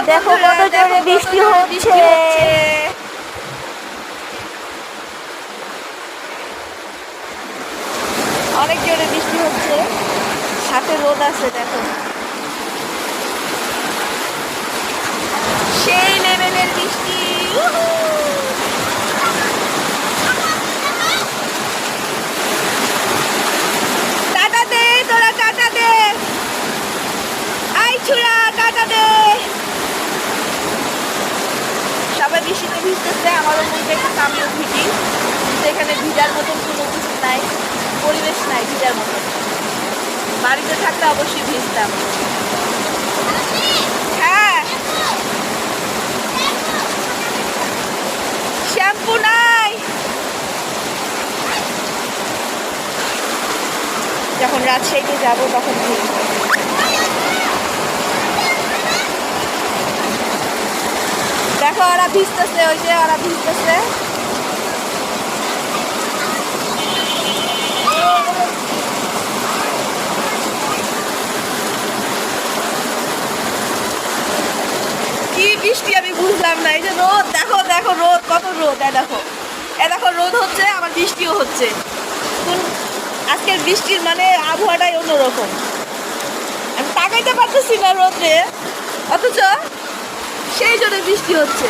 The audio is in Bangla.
দেখো কত জোরে বৃষ্টি হচ্ছে। অনেক জোরে বৃষ্টি হচ্ছে, সাথে রোদ আছে। দেখো সেই লেভেলের বৃষ্টি। টাটা দে, তোরা টাটা দে, আই ছুড়া টাটা দে। সবাই বৃষ্টিতে ভিজতেছে, আমারও মনটা একটু আমিও ভিজি, কিন্তু এখানে ভিজার মতন কোনো কিছু নাই, পরিবেশ নাই ভিজার মতন। বাড়িতে থাকলে অবশ্যই ভিজতাম। হ্যাঁ, শ্যাম্পু নাই। যখন রাজশাহীতে যাবো তখন ভিজবো। দেখো ওরা ভিজতেছে, ওই যে ওরা ভিজতেছে। কি বৃষ্টি আমি বুঝলাম না। এই যে রোদ, দেখো দেখো রোদ, কত রোদ। দেখো দেখো রোদ হচ্ছে, আবার বৃষ্টিও হচ্ছে। আজকের বৃষ্টির মানে আবহাওয়াটাই অন্যরকম। আমি তাকাইতে পারতেছি না রোদে, অথচ সেই জন্য বৃষ্টি হচ্ছে।